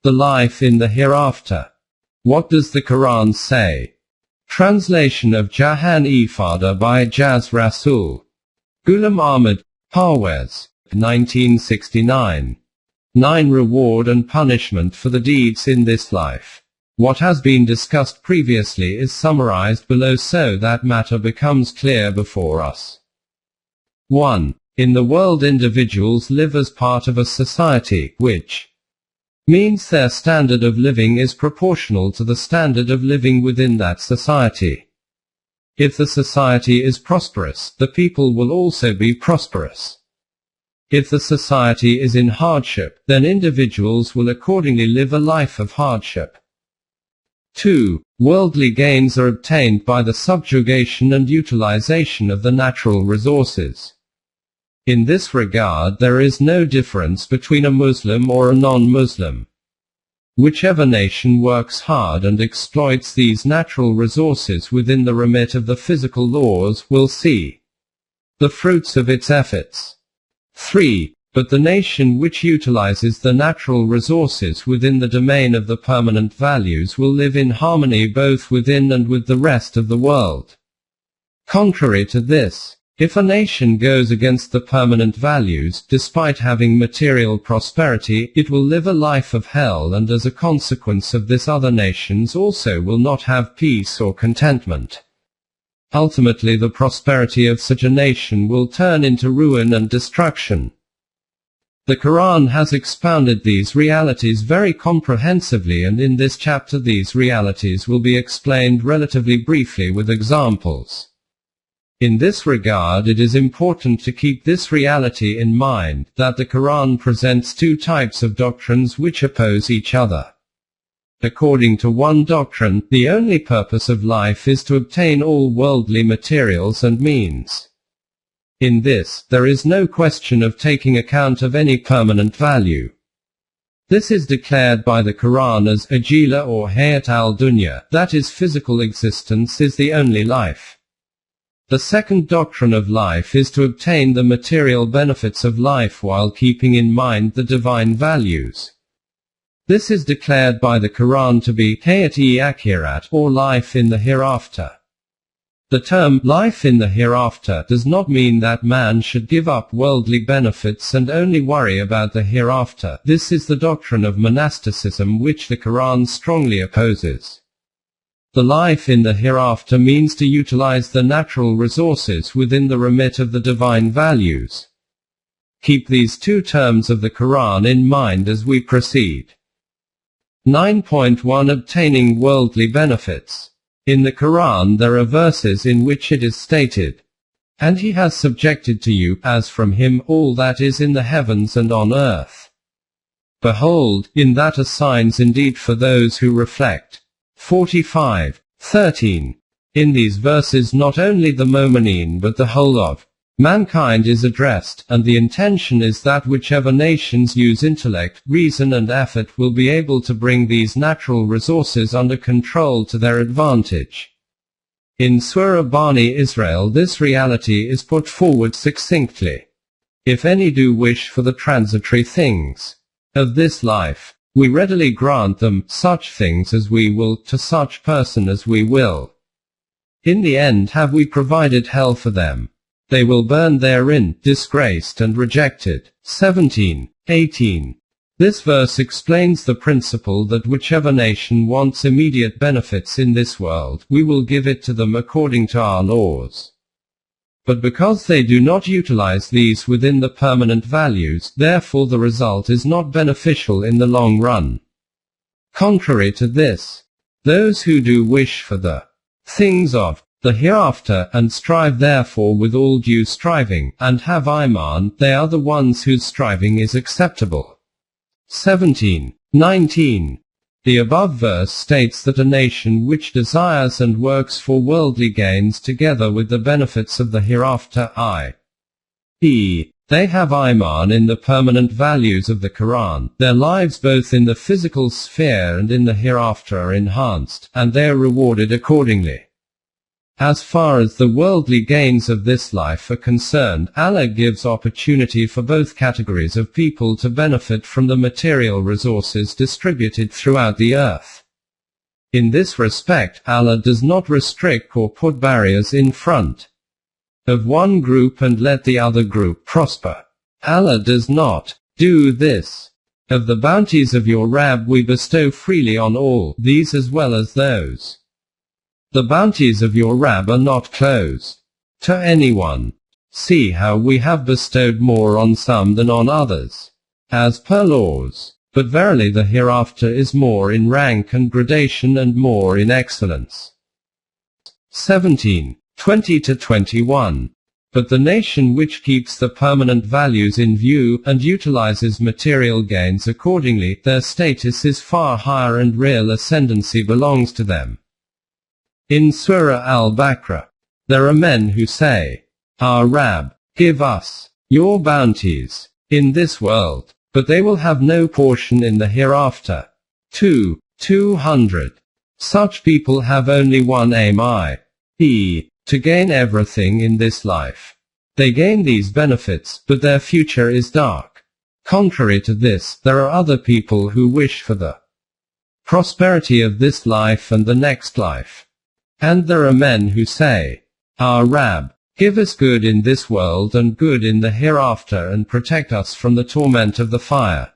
The life in the hereafter. What does the Quran say? Translation of Jahan Ifada by Jaz Rasul. Ghulam Ahmad, Parwez, 1969. 9. Reward and punishment for the deeds in this life. What has been discussed previously is summarized below so that matter becomes clear before us. 1. In the world, individuals live as part of a society, which means their standard of living is proportional to the standard of living within that society. If the society is prosperous, the people will also be prosperous. If the society is in hardship, then individuals will accordingly live a life of hardship. 2. Worldly gains are obtained by the subjugation and utilization of the natural resources. In this regard, there is no difference between a Muslim or a non-Muslim. Whichever nation works hard and exploits these natural resources within the remit of the physical laws will see the fruits of its efforts. 3. But the nation which utilizes the natural resources within the domain of the permanent values will live in harmony both within and with the rest of the world. Contrary to this, if a nation goes against the permanent values, despite having material prosperity, it will live a life of hell, and as a consequence of this other nations also will not have peace or contentment. Ultimately, the prosperity of such a nation will turn into ruin and destruction. The Quran has expounded these realities very comprehensively, and in this chapter these realities will be explained relatively briefly with examples. In this regard, it is important to keep this reality in mind, that the Quran presents two types of doctrines which oppose each other. According to one doctrine, the only purpose of life is to obtain all worldly materials and means. In this, there is no question of taking account of any permanent value. This is declared by the Quran as Ajila or Hayat al-Dunya, that is, physical existence is the only life. The second doctrine of life is to obtain the material benefits of life while keeping in mind the divine values. This is declared by the Quran to be Hayat-e-Akhirat, or life in the hereafter. The term life in the hereafter does not mean that man should give up worldly benefits and only worry about the hereafter. This is the doctrine of monasticism which the Quran strongly opposes. The life in the hereafter means to utilize the natural resources within the remit of the divine values. Keep these two terms of the Quran in mind as we proceed. 9.1 Obtaining worldly benefits. In the Quran there are verses in which it is stated, "And he has subjected to you, as from him, all that is in the heavens and on earth. Behold, in that are signs indeed for those who reflect." 45:13. In these verses not only the Mu'mineen but the whole of mankind is addressed, and the intention is that whichever nations use intellect, reason and effort will be able to bring these natural resources under control to their advantage. In Surah Bani Israel this reality is put forward succinctly. If any do wish for the transitory things of this life, we readily grant them such things as we will, to such person as we will. In the end have we provided hell for them. They will burn therein, disgraced and rejected. 17:18. This verse explains the principle that whichever nation wants immediate benefits in this world, we will give it to them according to our laws. But because they do not utilize these within the permanent values, therefore the result is not beneficial in the long run. Contrary to this, those who do wish for the things of the hereafter, and strive therefore with all due striving, and have iman, they are the ones whose striving is acceptable. 17:19. The above verse states that a nation which desires and works for worldly gains together with the benefits of the hereafter, i.e., they have iman in the permanent values of the Quran, their lives both in the physical sphere and in the hereafter are enhanced, and they are rewarded accordingly. As far as the worldly gains of this life are concerned, Allah gives opportunity for both categories of people to benefit from the material resources distributed throughout the earth. In this respect, Allah does not restrict or put barriers in front of one group and let the other group prosper. Allah does not do this. Of the bounties of your Rabb we bestow freely on all, these as well as those. The bounties of your Rabb are not closed to anyone. See how we have bestowed more on some than on others, as per laws. But verily the hereafter is more in rank and gradation and more in excellence. 17. 20-21. But the nation which keeps the permanent values in view, and utilizes material gains accordingly, their status is far higher and real ascendancy belongs to them. In Surah Al-Baqarah, there are men who say, Our Rabb, give us your bounties in this world, but they will have no portion in the hereafter. 200. Such people have only one aim, i.e., to gain everything in this life. They gain these benefits, but their future is dark. Contrary to this, there are other people who wish for the prosperity of this life and the next life. And there are men who say, Our Rabb, give us good in this world and good in the hereafter and protect us from the torment of the fire.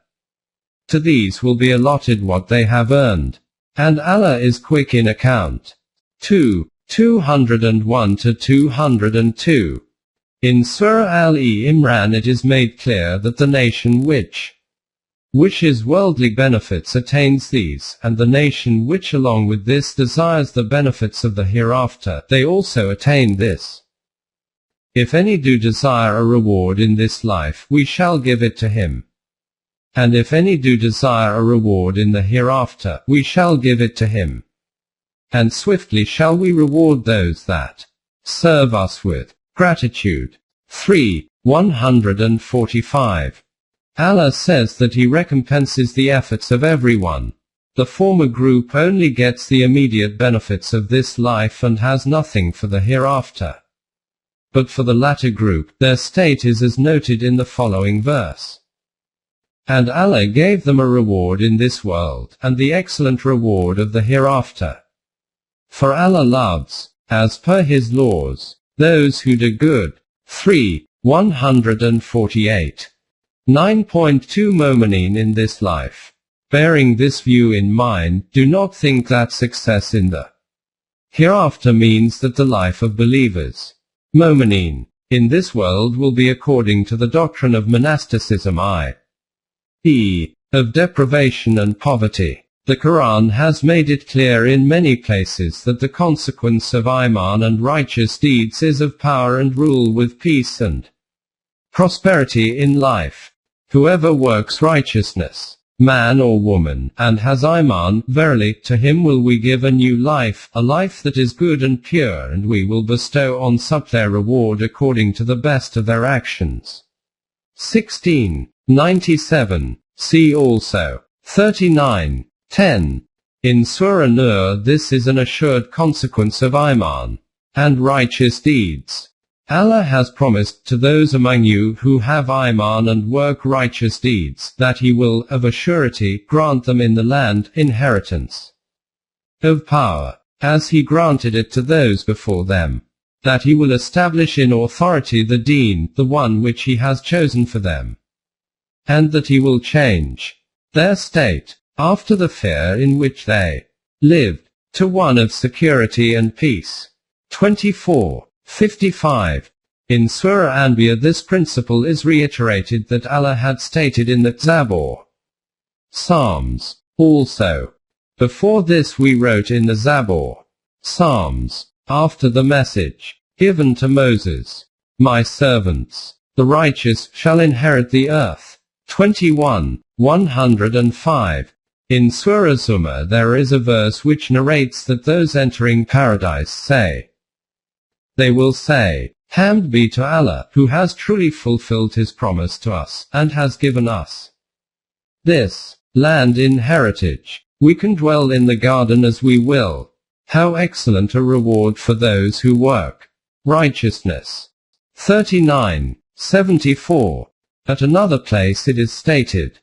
To these will be allotted what they have earned. And Allah is quick in account. 201-202. In Surah Al-Imran it is made clear that the nation which wishes worldly benefits attains these, and the nation which along with this desires the benefits of the hereafter, they also attain this. If any do desire a reward in this life, we shall give it to him. And if any do desire a reward in the hereafter, we shall give it to him. And swiftly shall we reward those that serve us with gratitude. 145. Allah says that He recompenses the efforts of everyone. The former group only gets the immediate benefits of this life and has nothing for the hereafter. But for the latter group, their state is as noted in the following verse. And Allah gave them a reward in this world, and the excellent reward of the hereafter. For Allah loves, as per His laws, those who do good. 148. 9.2 Momineen in this life. Bearing this view in mind, do not think that success in the hereafter means that the life of believers, Momineen, in this world will be according to the doctrine of monasticism, i.e., of deprivation and poverty. The Quran has made it clear in many places that the consequence of Iman and righteous deeds is of power and rule with peace and prosperity in life. Whoever works righteousness, man or woman, and has Iman, verily, to him will we give a new life, a life that is good and pure, and we will bestow on such their reward according to the best of their actions. 1697. See also 39:10. In Surah Nur, this is an assured consequence of Iman and righteous deeds. Allah has promised to those among you who have Iman and work righteous deeds, that He will, of a surety, grant them in the land, inheritance of power, as He granted it to those before them. That He will establish in authority the deen, the one which He has chosen for them. And that He will change their state, after the fear in which they lived, to one of security and peace. 24:55. In Surah Anbiya this principle is reiterated that Allah had stated in the Zabur. Psalms. Also, before this we wrote in the Zabur. Psalms. After the message given to Moses. My servants, the righteous, shall inherit the earth. 21:105. In Surah Zumar there is a verse which narrates that those entering paradise say, they will say, Hamd be to Allah, who has truly fulfilled His promise to us, and has given us this land in heritage. We can dwell in the garden as we will. How excellent a reward for those who work righteousness. 39:74. At another place it is stated,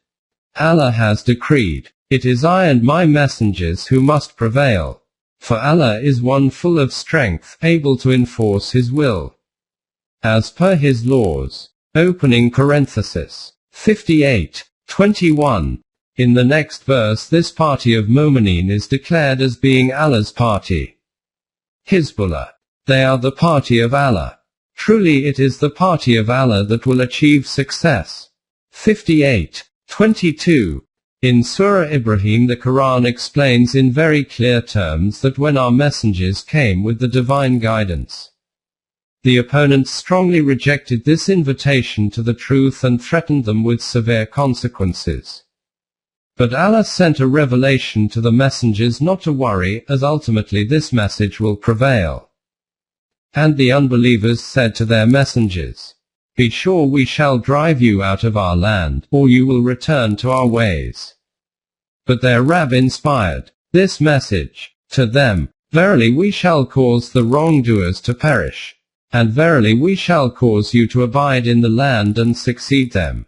Allah has decreed, it is I and my messengers who must prevail. For Allah is one full of strength, able to enforce His will. As per His laws. Opening parenthesis. 58:21. In the next verse this party of Mu'mineen is declared as being Allah's party. Hizbullah. They are the party of Allah. Truly it is the party of Allah that will achieve success. 58:22. In Surah Ibrahim the Quran explains in very clear terms that when our messengers came with the divine guidance, the opponents strongly rejected this invitation to the truth and threatened them with severe consequences. But Allah sent a revelation to the messengers not to worry, as ultimately this message will prevail. And the unbelievers said to their messengers, be sure we shall drive you out of our land, or you will return to our ways. But their Rabb inspired this message to them, verily we shall cause the wrongdoers to perish, and verily we shall cause you to abide in the land and succeed them.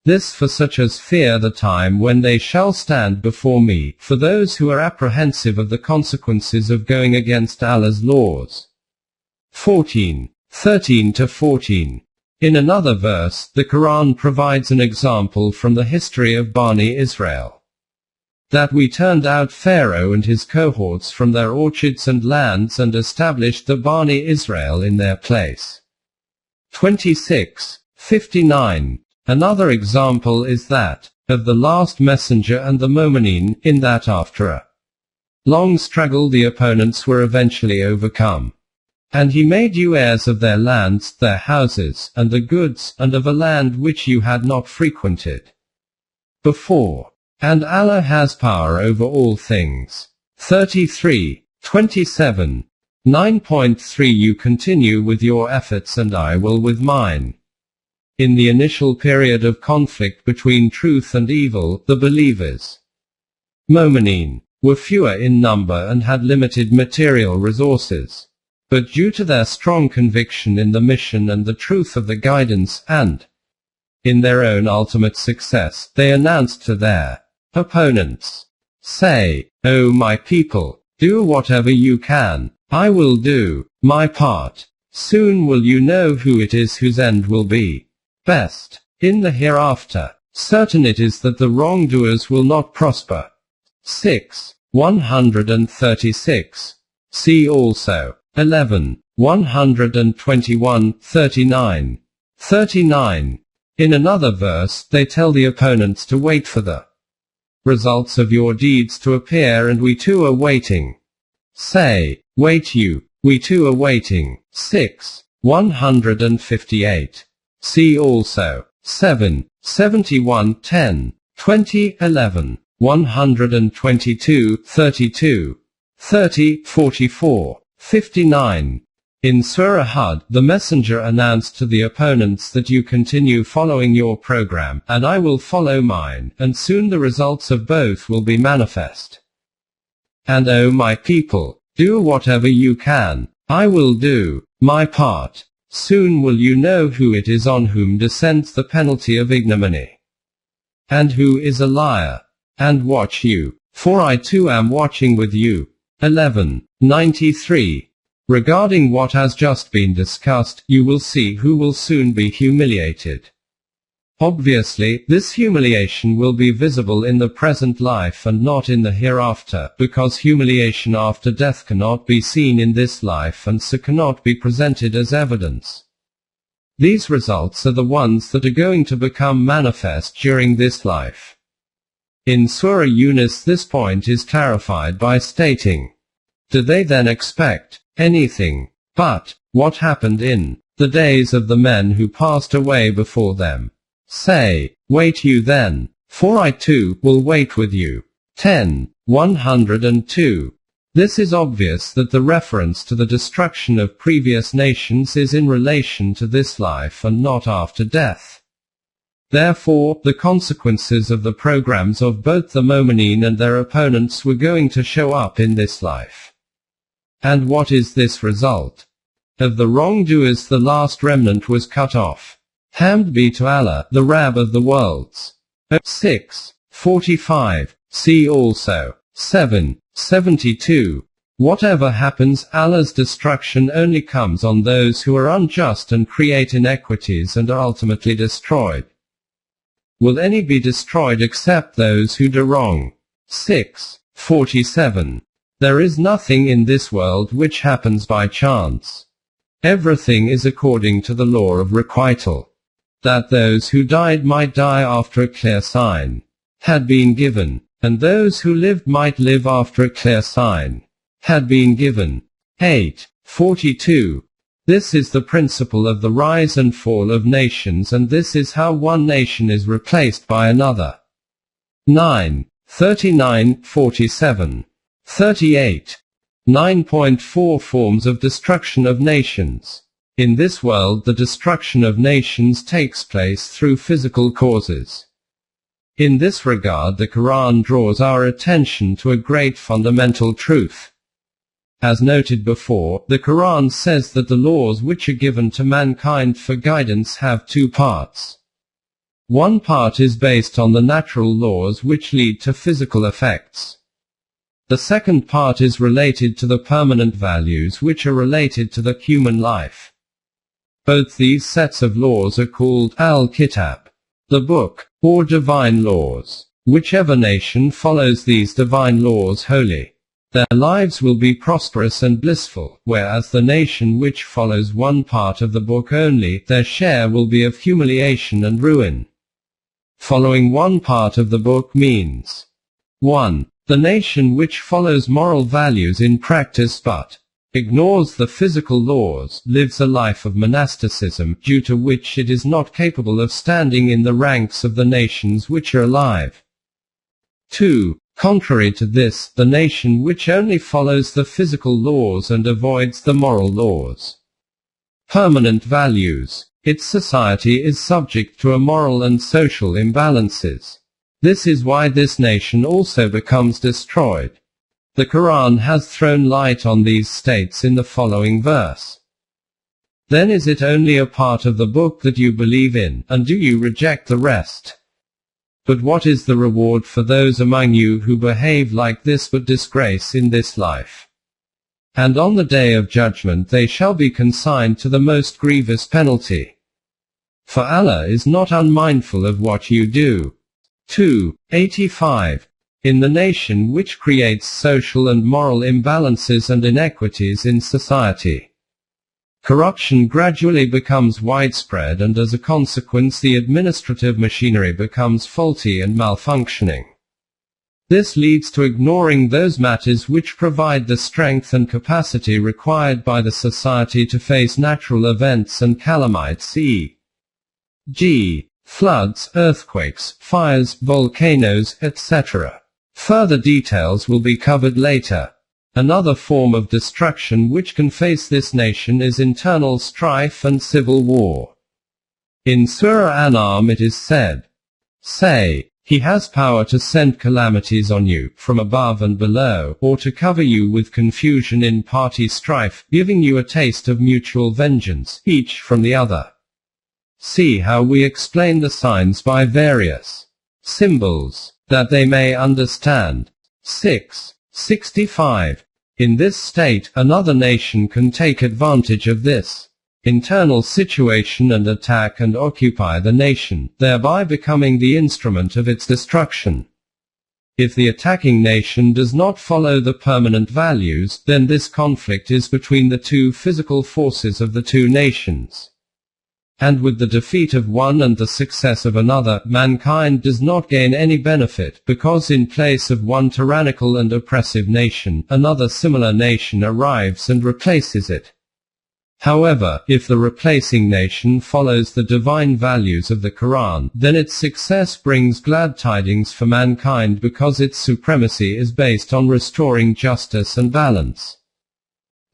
This for such as fear the time when they shall stand before me, for those who are apprehensive of the consequences of going against Allah's laws. 13:13-14. In another verse, the Quran provides an example from the history of Bani Israel. That we turned out Pharaoh and his cohorts from their orchards and lands and established the Bani Israel in their place. 26:59. Another example is that of the last messenger and the Mu'mineen, in that after a long struggle the opponents were eventually overcome. And he made you heirs of their lands, their houses, and the goods, and of a land which you had not frequented before. And Allah has power over all things. 33:27. 9.3 You continue with your efforts and I will with mine. In the initial period of conflict between truth and evil, the believers, Mu'mineen, were fewer in number and had limited material resources. But due to their strong conviction in the mission and the truth of the guidance, and in their own ultimate success, they announced to their opponents, say, O my people, do whatever you can, I will do my part. Soon will you know who it is whose end will be best in the hereafter. Certain it is that the wrongdoers will not prosper. 6:136. See also 11:121-39. 39. In another verse, they tell the opponents to wait for the results of your deeds to appear, and we too are waiting. Say, wait you, we too are waiting. 6:158. See also 7:71-10, 20:11, 122-32, 30:44, 59. In Surah Hud, the messenger announced to the opponents that you continue following your program, and I will follow mine, and soon the results of both will be manifest. And O my people, do whatever you can, I will do my part. Soon will you know who it is on whom descends the penalty of ignominy, and who is a liar. And watch you, for I too am watching with you. 11:93. Regarding what has just been discussed, you will see who will soon be humiliated. Obviously, this humiliation will be visible in the present life and not in the hereafter, because humiliation after death cannot be seen in this life and so cannot be presented as evidence. These results are the ones that are going to become manifest during this life. In Surah Yunus this point is clarified by stating, do they then expect anything but what happened in the days of the men who passed away before them? Say, wait you then, for I too will wait with you. 10:102. This is obvious that the reference to the destruction of previous nations is in relation to this life and not after death. Therefore, the consequences of the programs of both the Mu'mineen and their opponents were going to show up in this life. And what is this result? Of the wrongdoers the last remnant was cut off. Hamd be to Allah, the Rabb of the worlds. 6:45. See also 7:72. Whatever happens, Allah's destruction only comes on those who are unjust and create inequities and are ultimately destroyed. Will any be destroyed except those who do wrong? 6:47. There is nothing in this world which happens by chance. Everything is according to the law of requital. That those who died might die after a clear sign had been given, and those who lived might live after a clear sign had been given. 8:42. This is the principle of the rise and fall of nations, and this is how one nation is replaced by another. 9:39-47. 38. 9.4 Forms of destruction of nations. In this world, the destruction of nations takes place through physical causes. In this regard, the Quran draws our attention to a great fundamental truth. As noted before, the Quran says that the laws which are given to mankind for guidance have two parts. One part is based on the natural laws which lead to physical effects. The second part is related to the permanent values which are related to the human life. Both these sets of laws are called Al-Kitab, the book, or divine laws. Whichever nation follows these divine laws wholly, their lives will be prosperous and blissful, whereas the nation which follows one part of the book only, their share will be of humiliation and ruin. Following one part of the book means 1. The nation which follows moral values in practice but ignores the physical laws, lives a life of monasticism, due to which it is not capable of standing in the ranks of the nations which are alive. 2. Contrary to this, the nation which only follows the physical laws and avoids the moral laws. Permanent values. Its society is subject to immoral and social imbalances. This is why this nation also becomes destroyed. The Quran has thrown light on these states in the following verse. Then is it only a part of the book that you believe in, and do you reject the rest? But what is the reward for those among you who behave like this but disgrace in this life? And on the day of judgment they shall be consigned to the most grievous penalty. For Allah is not unmindful of what you do. 2:85. In the nation which creates social and moral imbalances and inequities in society, corruption gradually becomes widespread, and as a consequence the administrative machinery becomes faulty and malfunctioning. This leads to ignoring those matters which provide the strength and capacity required by the society to face natural events and calamities, e.g., floods, earthquakes, fires, volcanoes, etc. Further details will be covered later. Another form of destruction which can face this nation is internal strife and civil war. In Surah An'am it is said, "Say, He has power to send calamities on you, from above and below, or to cover you with confusion in party strife, giving you a taste of mutual vengeance, each from the other." See how we explain the signs by various symbols, that they may understand. 6:65. In this state, another nation can take advantage of this internal situation and attack and occupy the nation, thereby becoming the instrument of its destruction. If the attacking nation does not follow the permanent values, then this conflict is between the two physical forces of the two nations. And with the defeat of one and the success of another, mankind does not gain any benefit, because in place of one tyrannical and oppressive nation, another similar nation arrives and replaces it. However, if the replacing nation follows the divine values of the Quran, then its success brings glad tidings for mankind, because its supremacy is based on restoring justice and balance.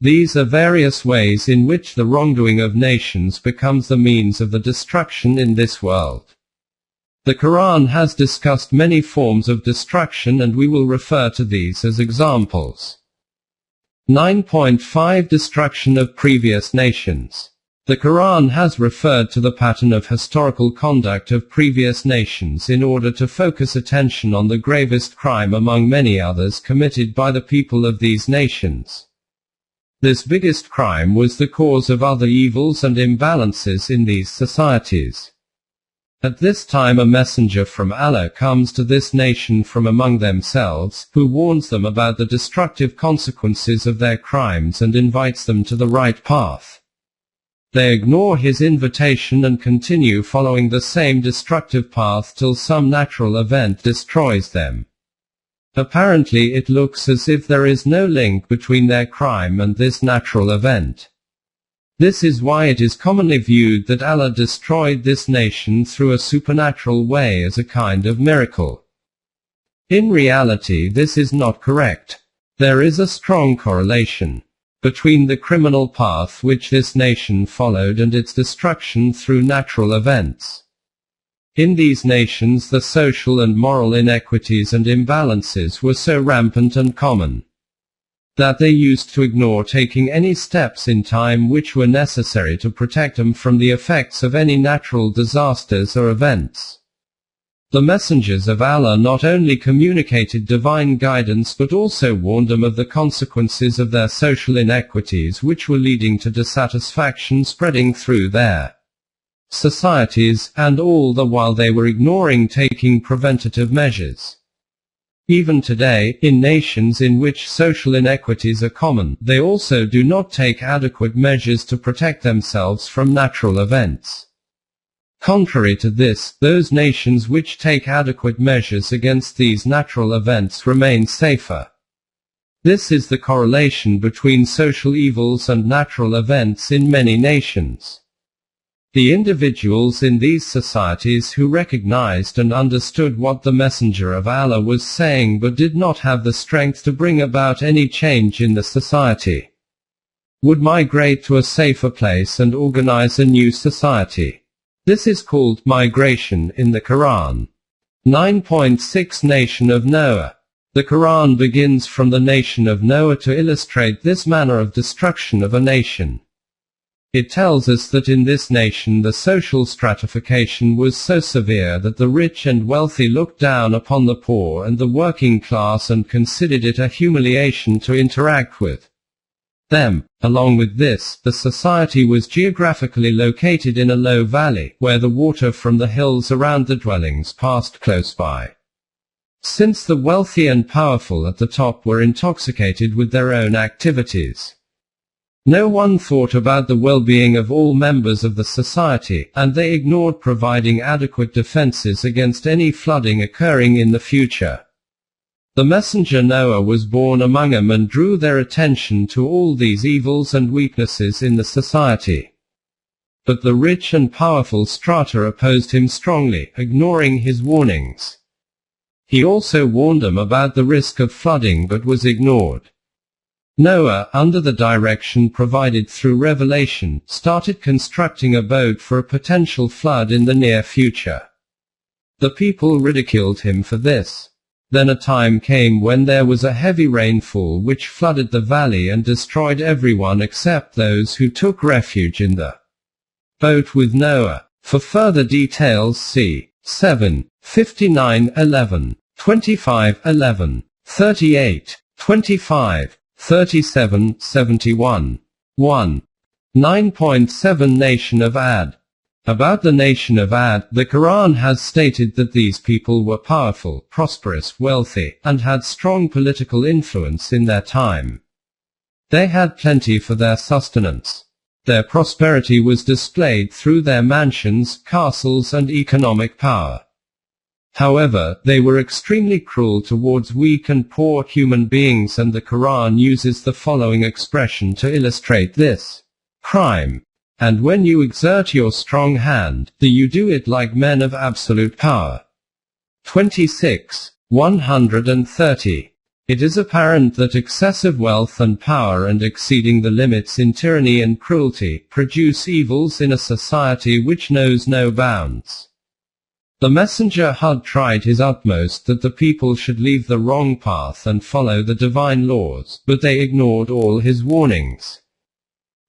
These are various ways in which the wrongdoing of nations becomes the means of the destruction in this world. The Quran has discussed many forms of destruction, and we will refer to these as examples. 9.5 Destruction of previous nations. The Quran has referred to the pattern of historical conduct of previous nations in order to focus attention on the gravest crime among many others committed by the people of these nations. This biggest crime was the cause of other evils and imbalances in these societies. At this time a messenger from Allah comes to this nation from among themselves, who warns them about the destructive consequences of their crimes and invites them to the right path. They ignore his invitation and continue following the same destructive path till some natural event destroys them. Apparently it looks as if there is no link between their crime and this natural event. This is why it is commonly viewed that Allah destroyed this nation through a supernatural way as a kind of miracle. In reality this is not correct. There is a strong correlation between the criminal path which this nation followed and its destruction through natural events. In these nations the social and moral inequities and imbalances were so rampant and common that they used to ignore taking any steps in time which were necessary to protect them from the effects of any natural disasters or events. The messengers of Allah not only communicated divine guidance but also warned them of the consequences of their social inequities which were leading to dissatisfaction spreading through their societies, and all the while they were ignoring taking preventative measures. Even today, in nations in which social inequities are common, they also do not take adequate measures to protect themselves from natural events. Contrary to this, those nations which take adequate measures against these natural events remain safer. This is the correlation between social evils and natural events in many nations. The individuals in these societies who recognized and understood what the Messenger of Allah was saying but did not have the strength to bring about any change in the society would migrate to a safer place and organize a new society. This is called migration in the Quran. 9.6 Nation of Noah. The Quran begins from the nation of Noah to illustrate this manner of destruction of a nation. It tells us that in this nation the social stratification was so severe that the rich and wealthy looked down upon the poor and the working class and considered it a humiliation to interact with them. Along with this, the society was geographically located in a low valley, where the water from the hills around the dwellings passed close by. Since the wealthy and powerful at the top were intoxicated with their own activities, no one thought about the well-being of all members of the society, and they ignored providing adequate defenses against any flooding occurring in the future. The messenger Noah was born among them and drew their attention to all these evils and weaknesses in the society. But the rich and powerful strata opposed him strongly, ignoring his warnings. He also warned them about the risk of flooding but was ignored. Noah, under the direction provided through revelation, started constructing a boat for a potential flood in the near future. The people ridiculed him for this. Then a time came when there was a heavy rainfall which flooded the valley and destroyed everyone except those who took refuge in the boat with Noah. For further details see 7, 59, 11, 25, 11, 38, 25, 37, 71. 1. 9.7 Nation of Ad. About the nation of Ad, the Quran has stated that these people were powerful, prosperous, wealthy, and had strong political influence in their time. They had plenty for their sustenance. Their prosperity was displayed through their mansions, castles, and economic power. However, they were extremely cruel towards weak and poor human beings, and the Quran uses the following expression to illustrate this crime. And when you exert your strong hand, do you do it like men of absolute power? 26. 130. It is apparent that excessive wealth and power and exceeding the limits in tyranny and cruelty produce evils in a society which knows no bounds. The messenger had tried his utmost that the people should leave the wrong path and follow the divine laws, but they ignored all his warnings.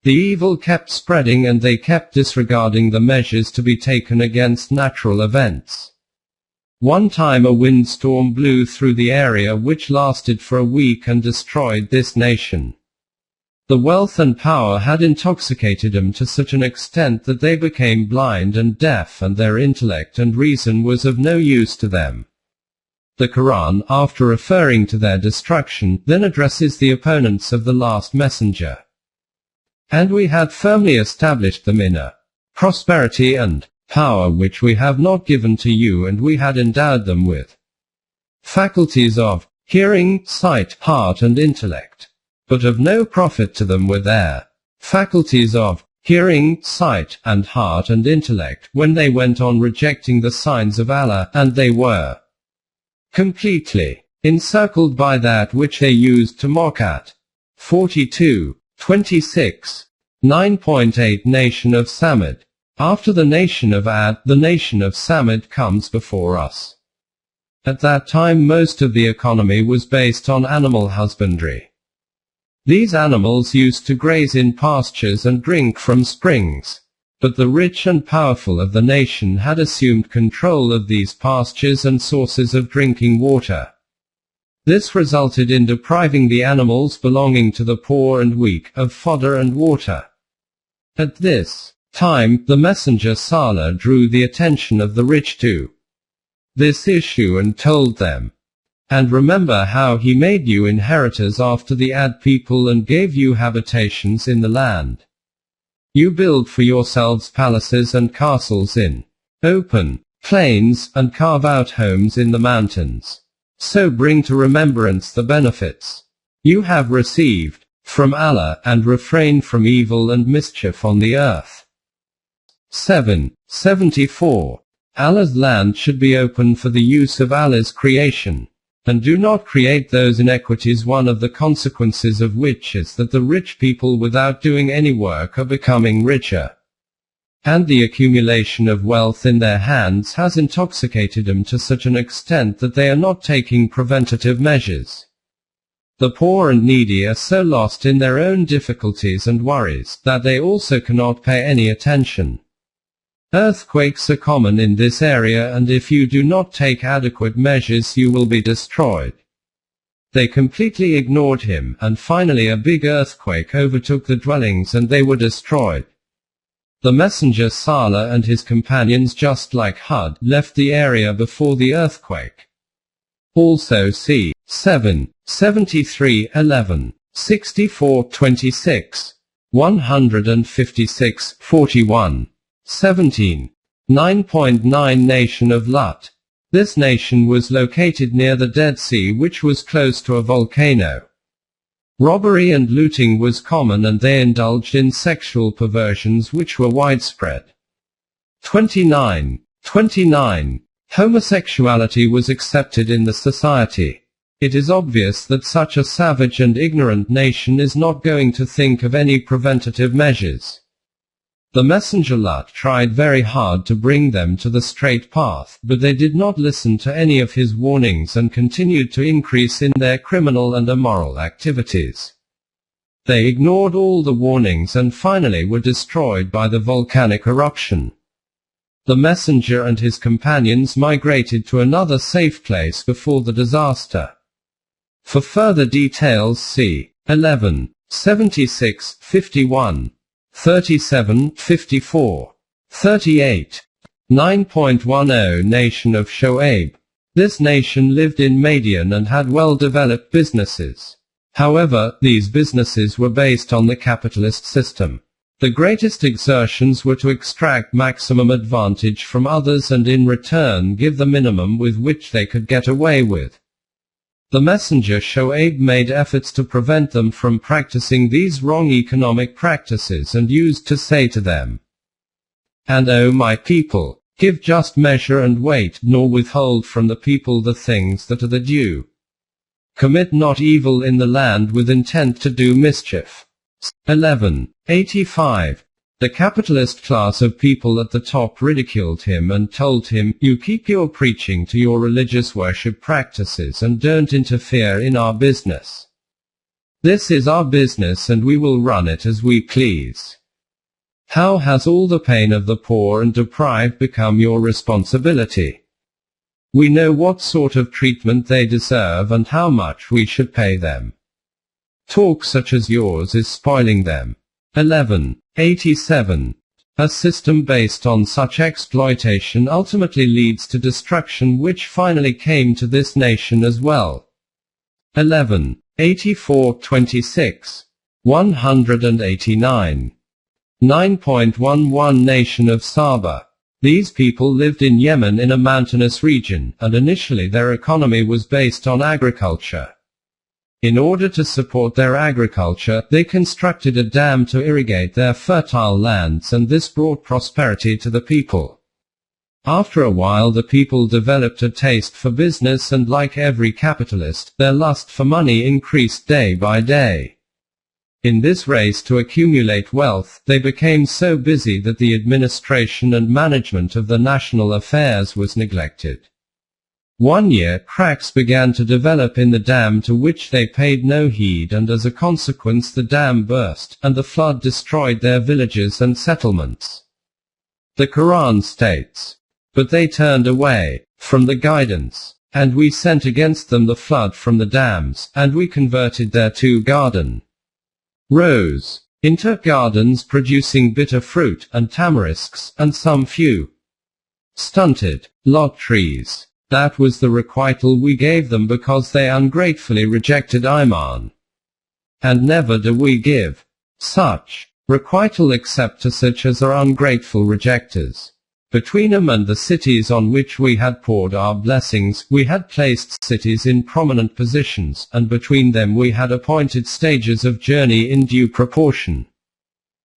The evil kept spreading and they kept disregarding the measures to be taken against natural events. One time a windstorm blew through the area which lasted for a week and destroyed this nation. The wealth and power had intoxicated them to such an extent that they became blind and deaf and their intellect and reason was of no use to them. The Quran, after referring to their destruction, then addresses the opponents of the last messenger. And we had firmly established them in a prosperity and power which we have not given to you, and we had endowed them with faculties of hearing, sight, heart and intellect. But of no profit to them were their faculties of hearing, sight, and heart and intellect when they went on rejecting the signs of Allah, and they were completely encircled by that which they used to mock at. 42:26. 9.8 Nation of Samud. After the nation of Ad, the nation of Samud comes before us. At that time most of the economy was based on animal husbandry. These animals used to graze in pastures and drink from springs. But the rich and powerful of the nation had assumed control of these pastures and sources of drinking water. This resulted in depriving the animals belonging to the poor and weak of fodder and water. At this time, the messenger Saleh drew the attention of the rich to this issue and told them, "And remember how he made you inheritors after the Ad people and gave you habitations in the land. You build for yourselves palaces and castles in open plains, and carve out homes in the mountains. So bring to remembrance the benefits you have received from Allah, and refrain from evil and mischief on the earth." 7:74. Allah's land should be open for the use of Allah's creation. And do not create those inequities, one of the consequences of which is that the rich people without doing any work are becoming richer. And the accumulation of wealth in their hands has intoxicated them to such an extent that they are not taking preventative measures. The poor and needy are so lost in their own difficulties and worries that they also cannot pay any attention. Earthquakes are common in this area, and if you do not take adequate measures you will be destroyed. They completely ignored him, and finally a big earthquake overtook the dwellings and they were destroyed. The messenger Saleh and his companions, just like Hud, left the area before the earthquake. Also see 7:73:11, 64:26, 156:41. 17. 9.9 Nation of Lut. This nation was located near the Dead Sea, which was close to a volcano. Robbery and looting was common, and they indulged in sexual perversions which were widespread. 29. Homosexuality was accepted in the society. It is obvious that such a savage and ignorant nation is not going to think of any preventative measures. The messenger Lut tried very hard to bring them to the straight path, but they did not listen to any of his warnings and continued to increase in their criminal and immoral activities. They ignored all the warnings and finally were destroyed by the volcanic eruption. The messenger and his companions migrated to another safe place before the disaster. For further details see 11:76:51. 37:54. 38. 9.10 Nation of Shoaib. This nation lived in Madian and had well-developed businesses. However, these businesses were based on the capitalist system. The greatest exertions were to extract maximum advantage from others and in return give the minimum with which they could get away with. The messenger Shoaib made efforts to prevent them from practicing these wrong economic practices and used to say to them, "And O my people, give just measure and weight, nor withhold from the people the things that are the due. Commit not evil in the land with intent to do mischief." 11:85. The capitalist class of people at the top ridiculed him and told him, "You keep your preaching to your religious worship practices and don't interfere in our business. This is our business and we will run it as we please. How has all the pain of the poor and deprived become your responsibility? We know what sort of treatment they deserve and how much we should pay them. Talk such as yours is spoiling them." 1187. A system based on such exploitation ultimately leads to destruction, which finally came to this nation as well. 1184-26. 189. 9.11 Nation of Saba. These people lived in Yemen in a mountainous region, and initially their economy was based on agriculture. In order to support their agriculture, they constructed a dam to irrigate their fertile lands, and this brought prosperity to the people. After a while, the people developed a taste for business, and like every capitalist, their lust for money increased day by day. In this race to accumulate wealth, they became so busy that the administration and management of the national affairs was neglected. One year, cracks began to develop in the dam to which they paid no heed, and as a consequence the dam burst, and the flood destroyed their villages and settlements. The Quran states, "But they turned away from the guidance, and we sent against them the flood from the dams, and we converted their two garden rows into gardens producing bitter fruit, and tamarisks, and some few stunted lot trees. That was the requital we gave them because they ungratefully rejected Iman. And never do we give such requital except to such as are ungrateful rejectors. Between them and the cities on which we had poured our blessings, we had placed cities in prominent positions, and between them we had appointed stages of journey in due proportion.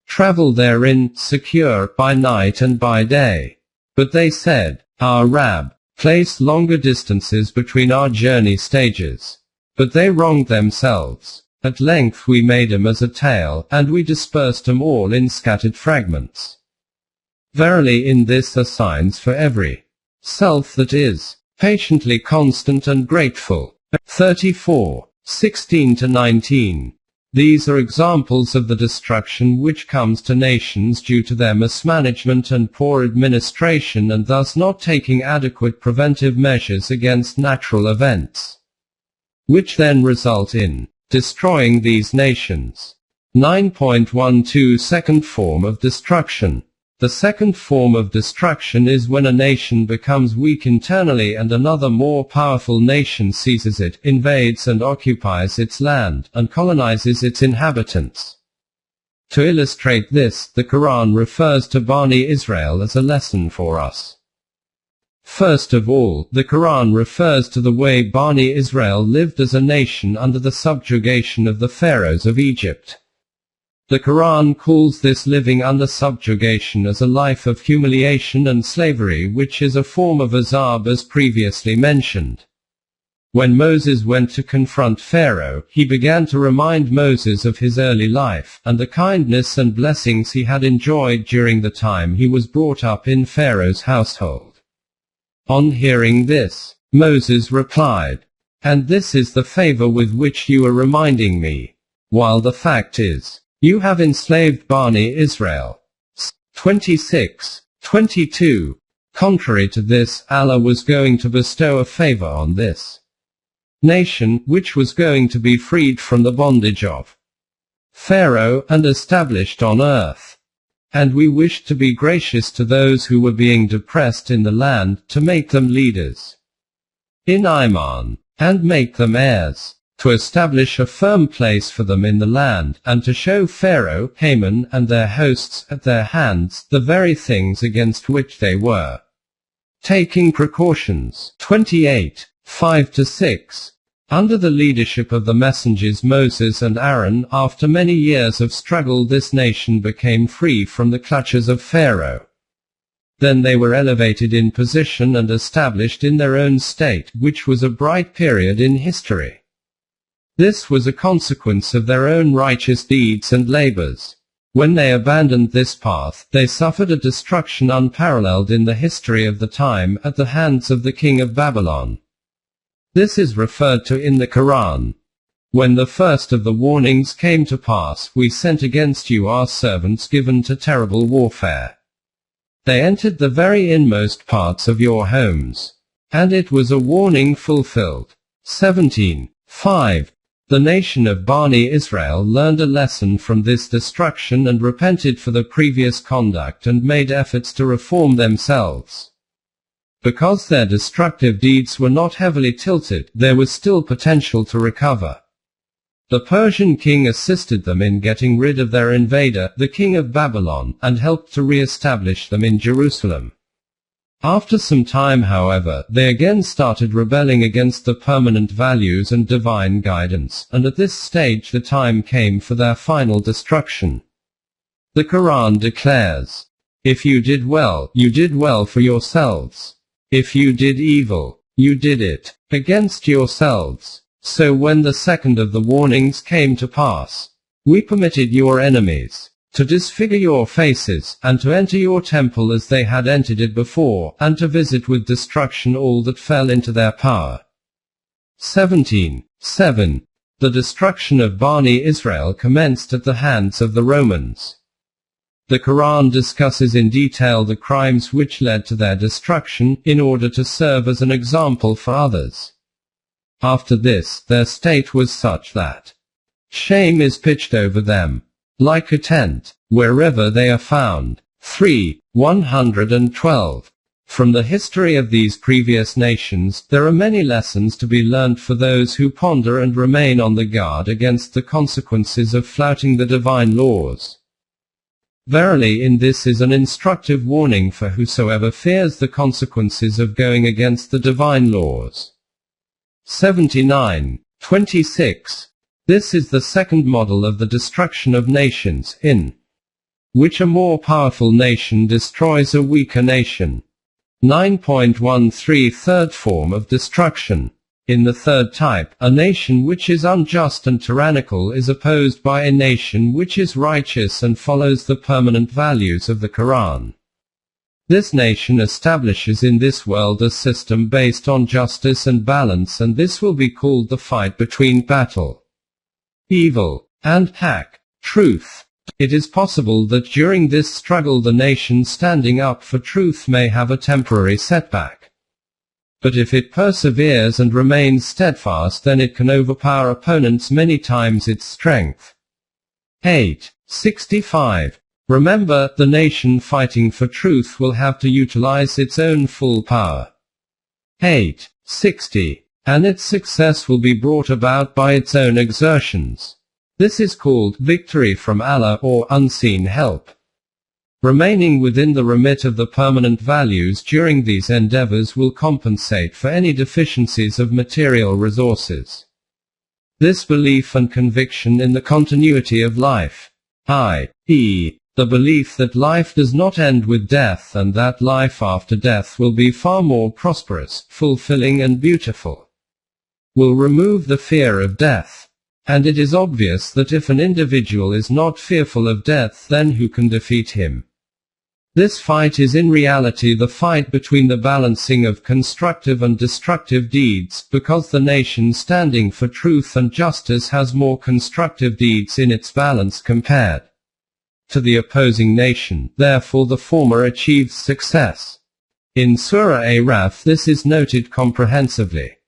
Travel therein, secure, by night and by day. But they said, Our Rabb placed longer distances between our journey stages. But they wronged themselves. At length we made 'em as a tale, and we dispersed 'em all in scattered fragments. Verily in this are signs for every self that is patiently constant and grateful. 34. 16-19. These are examples of the destruction which comes to nations due to their mismanagement and poor administration, and thus not taking adequate preventive measures against natural events, which then result in destroying these nations. 9.12 Second form of destruction. The second form of destruction is when a nation becomes weak internally and another more powerful nation seizes it, invades and occupies its land, and colonizes its inhabitants. To illustrate this, the Quran refers to Bani Israel as a lesson for us. First of all, the Quran refers to the way Bani Israel lived as a nation under the subjugation of the pharaohs of Egypt. The Quran calls this living under subjugation as a life of humiliation and slavery, which is a form of azab as previously mentioned. When Moses went to confront Pharaoh, he began to remind Moses of his early life, and the kindness and blessings he had enjoyed during the time he was brought up in Pharaoh's household. On hearing this, Moses replied, "And this is the favor with which you are reminding me, while the fact is, you have enslaved Bani Israel." 26:22. Contrary to this, Allah was going to bestow a favor on this nation, which was going to be freed from the bondage of Pharaoh, and established on earth. And we wished to be gracious to those who were being depressed in the land, to make them leaders in Iman, and make them heirs, to establish a firm place for them in the land, and to show Pharaoh, Haman, and their hosts, at their hands, the very things against which they were taking precautions. 28. 5-6. Under the leadership of the messengers Moses and Aaron, after many years of struggle, this nation became free from the clutches of Pharaoh. Then they were elevated in position and established in their own state, which was a bright period in history. This was a consequence of their own righteous deeds and labors. When they abandoned this path, they suffered a destruction unparalleled in the history of the time at the hands of the king of Babylon. This is referred to in the Quran. When the first of the warnings came to pass, we sent against you our servants given to terrible warfare. They entered the very inmost parts of your homes. And it was a warning fulfilled. 17:5. The nation of Bani Israel learned a lesson from this destruction and repented for the previous conduct and made efforts to reform themselves. Because their destructive deeds were not heavily tilted, there was still potential to recover. The Persian king assisted them in getting rid of their invader, the king of Babylon, and helped to re-establish them in Jerusalem. After some time, however, they again started rebelling against the permanent values and divine guidance, and at this stage the time came for their final destruction. The Quran declares, "If you did well, you did well for yourselves. If you did evil, you did it against yourselves. So when the second of the warnings came to pass, we permitted your enemies to disfigure your faces, and to enter your temple as they had entered it before, and to visit with destruction all that fell into their power." 17:7. The destruction of Bani Israel commenced at the hands of the Romans. The Quran discusses in detail the crimes which led to their destruction, in order to serve as an example for others. After this, their state was such that shame is pitched over them like a tent, wherever they are found. 3:112. From the history of these previous nations, there are many lessons to be learned for those who ponder and remain on the guard against the consequences of flouting the divine laws. Verily, in this is an instructive warning for whosoever fears the consequences of going against the divine laws. 79:26. This is the second model of the destruction of nations, in which a more powerful nation destroys a weaker nation. 9.13. Third form of destruction. In the third type, a nation which is unjust and tyrannical is opposed by a nation which is righteous and follows the permanent values of the Quran. This nation establishes in this world a system based on justice and balance, and this will be called the fight between battle, evil, and haq, truth. It is possible that during this struggle the nation standing up for truth may have a temporary setback. But if it perseveres and remains steadfast, then it can overpower opponents many times its strength. 8:65. Remember, the nation fighting for truth will have to utilize its own full power. 8:60. And its success will be brought about by its own exertions. This is called victory from Allah, or unseen help. Remaining within the remit of the permanent values during these endeavors will compensate for any deficiencies of material resources. This belief and conviction in the continuity of life, i.e., the belief that life does not end with death and that life after death will be far more prosperous, fulfilling and beautiful, will remove the fear of death. And it is obvious that if an individual is not fearful of death, then who can defeat him? This fight is in reality the fight between the balancing of constructive and destructive deeds, because the nation standing for truth and justice has more constructive deeds in its balance compared to the opposing nation, therefore the former achieves success. In Surah Araf this is noted comprehensively.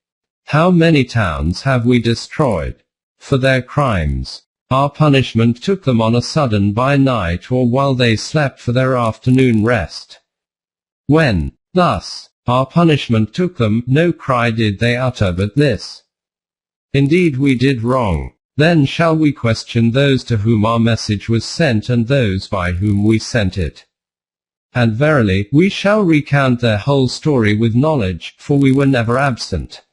How many towns have we destroyed for their crimes? Our punishment took them on a sudden by night, or while they slept for their afternoon rest. When, thus, our punishment took them, no cry did they utter but this: indeed we did wrong. Then shall we question those to whom our message was sent and those by whom we sent it. And verily, we shall recount their whole story with knowledge, for we were never absent.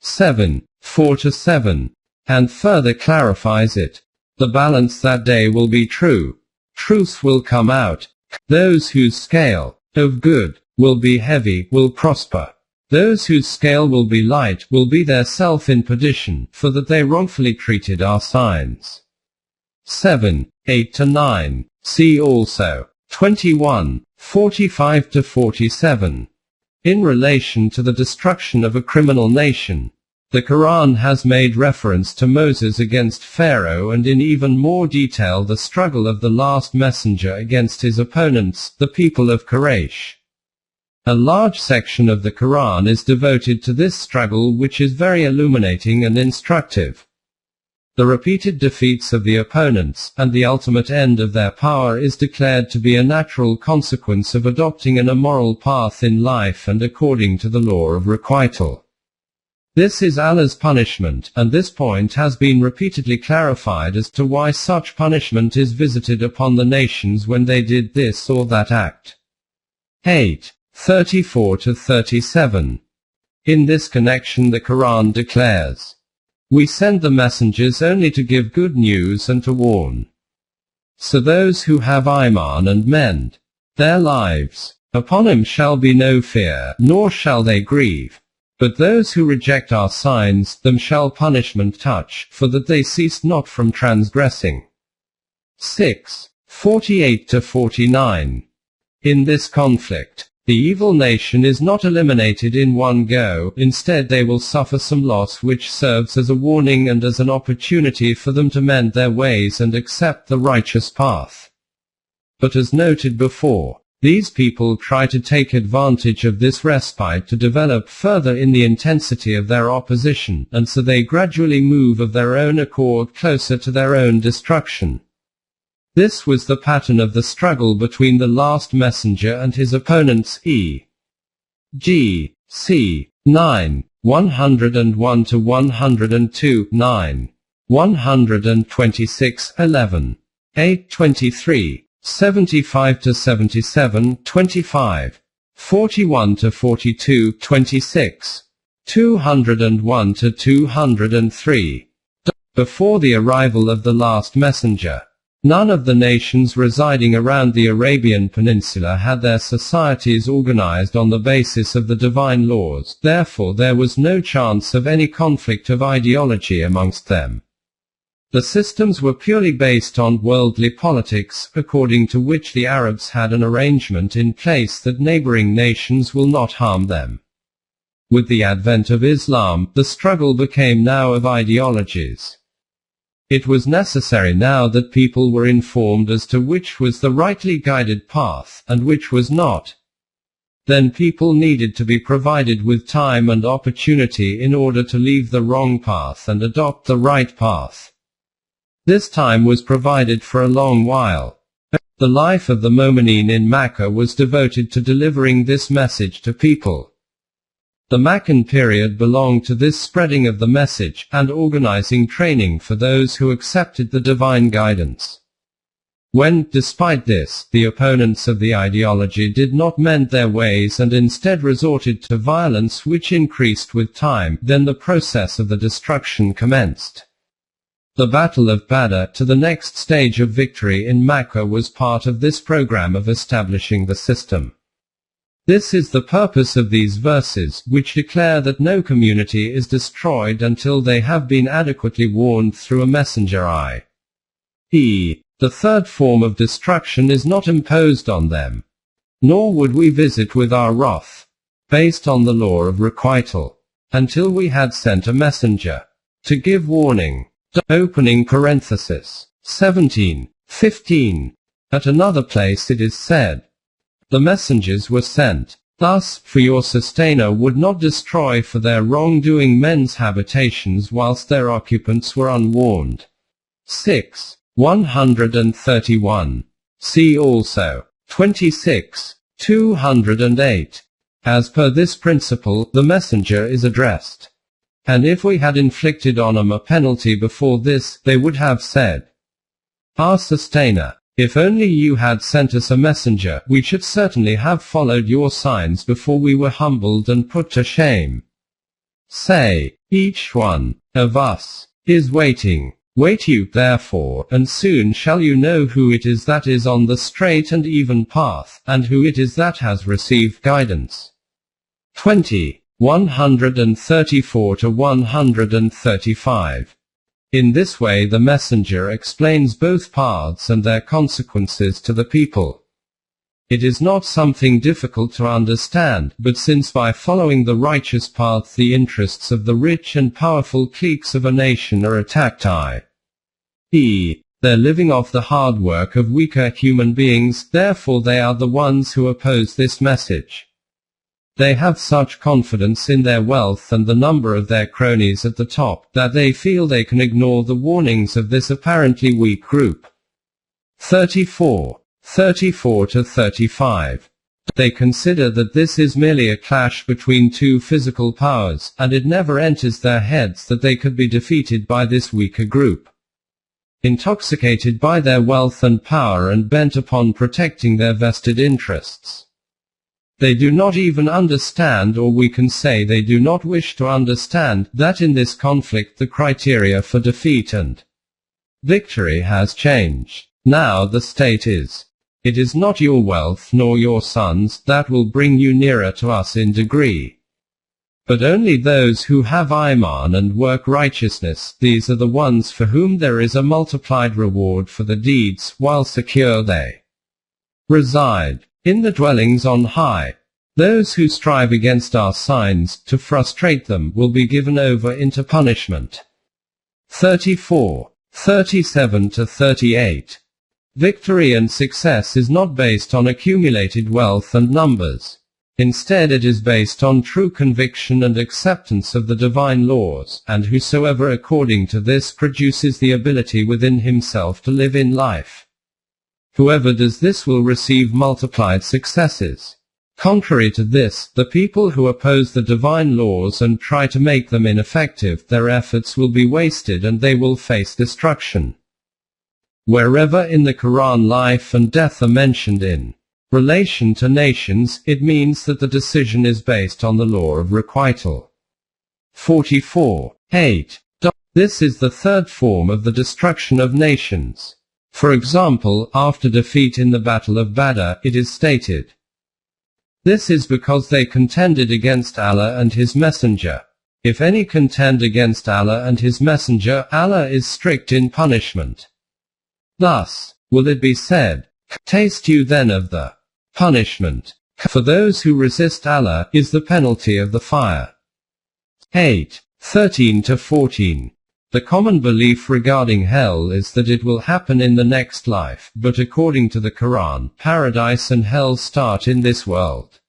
7:4-7. And further clarifies it. The balance that day will be true. Truth will come out. Those whose scale of good will be heavy will prosper. Those whose scale will be light will be their self in perdition, for that they wrongfully treated our signs. 7. 8-9. See also 21, 45-47. In relation to the destruction of a criminal nation, the Quran has made reference to Moses against Pharaoh and in even more detail the struggle of the last messenger against his opponents, the people of Quraysh. A large section of the Quran is devoted to this struggle, which is very illuminating and instructive. The repeated defeats of the opponents, and the ultimate end of their power is declared to be a natural consequence of adopting an immoral path in life and according to the law of requital. This is Allah's punishment, and this point has been repeatedly clarified as to why such punishment is visited upon the nations when they did this or that act. 8. 34-37. In this connection the Quran declares, "We send the messengers only to give good news and to warn. So those who have Iman and mend their lives, upon him shall be no fear, nor shall they grieve. But those who reject our signs, them shall punishment touch, for that they ceased not from transgressing." 6. 48-49. In this conflict, the evil nation is not eliminated in one go, instead they will suffer some loss which serves as a warning and as an opportunity for them to mend their ways and accept the righteous path. But as noted before, these people try to take advantage of this respite to develop further in the intensity of their opposition, and so they gradually move of their own accord closer to their own destruction. This was the pattern of the struggle between the last messenger and his opponents. G. C. 9. 101-102, 9. 126, 11. 8-23. 75-77, 25. 41-42, 26. 201-203. Before the arrival of the last messenger, none of the nations residing around the Arabian Peninsula had their societies organized on the basis of the divine laws, therefore there was no chance of any conflict of ideology amongst them. The systems were purely based on worldly politics, according to which the Arabs had an arrangement in place that neighboring nations will not harm them. With the advent of Islam, the struggle became now of ideologies. It was necessary now that people were informed as to which was the rightly guided path, and which was not. Then people needed to be provided with time and opportunity in order to leave the wrong path and adopt the right path. This time was provided for a long while. The life of the Mu'mineen in Makkah was devoted to delivering this message to people. The Maccan period belonged to this spreading of the message, and organizing training for those who accepted the divine guidance. When, despite this, the opponents of the ideology did not mend their ways and instead resorted to violence which increased with time, then the process of the destruction commenced. The Battle of Badr to the next stage of victory in Makkah was part of this program of establishing the system. This is the purpose of these verses, which declare that no community is destroyed until they have been adequately warned through a messenger, i.e., the third form of destruction is not imposed on them. Nor would we visit with our wrath, based on the law of requital, until we had sent a messenger to give warning. Opening parenthesis. 17. 15. At another place it is said, "The messengers were sent, thus, for your sustainer would not destroy for their wrongdoing men's habitations whilst their occupants were unwarned." 6. 131. See also 26. 208. As per this principle, the messenger is addressed. And if we had inflicted on them a penalty before this, they would have said, "Our sustainer, if only you had sent us a messenger, we should certainly have followed your signs before we were humbled and put to shame." Say, each one of us is waiting. Wait you, therefore, and soon shall you know who it is that is on the straight and even path, and who it is that has received guidance. 20. 134-135. In this way the messenger explains both paths and their consequences to the people. It is not something difficult to understand, but since by following the righteous path the interests of the rich and powerful cliques of a nation are attacked, they're living off the hard work of weaker human beings, therefore they are the ones who oppose this message. They have such confidence in their wealth and the number of their cronies at the top, that they feel they can ignore the warnings of this apparently weak group. 34 to 35. They consider that this is merely a clash between two physical powers, and it never enters their heads that they could be defeated by this weaker group. Intoxicated by their wealth and power and bent upon protecting their vested interests. They do not even understand, or we can say they do not wish to understand, that in this conflict the criteria for defeat and victory has changed. Now the state is, it is not your wealth nor your sons that will bring you nearer to us in degree, but only those who have Iman and work righteousness. These are the ones for whom there is a multiplied reward for the deeds, while secure they reside in the dwellings on high. Those who strive against our signs, to frustrate them, will be given over into punishment. 37 to 38. Victory and success is not based on accumulated wealth and numbers. Instead it is based on true conviction and acceptance of the divine laws, and whosoever according to this produces the ability within himself to live in life. Whoever does this will receive multiplied successes. Contrary to this, the people who oppose the divine laws and try to make them ineffective, their efforts will be wasted and they will face destruction. Wherever in the Quran life and death are mentioned in relation to nations, it means that the decision is based on the law of requital. 44.8. This is the third form of the destruction of nations. For example, after defeat in the Battle of Badr, it is stated, this is because they contended against Allah and His Messenger. If any contend against Allah and His Messenger, Allah is strict in punishment. Thus, will it be said, taste you then of the punishment. For those who resist Allah, is the penalty of the fire. 13 to 14. The common belief regarding hell is that it will happen in the next life, but according to the Quran, paradise and hell start in this world.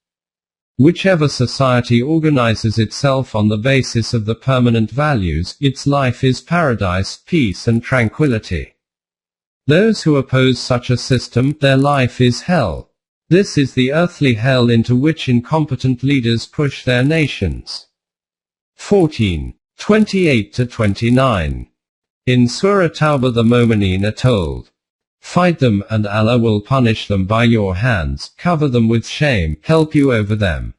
Whichever society organizes itself on the basis of the permanent values, its life is paradise, peace and tranquility. Those who oppose such a system, their life is hell. This is the earthly hell into which incompetent leaders push their nations. 14:28 to 29. In Surah Tawbah the Mu'mineen are told, fight them, and Allah will punish them by your hands, cover them with shame, help you over them.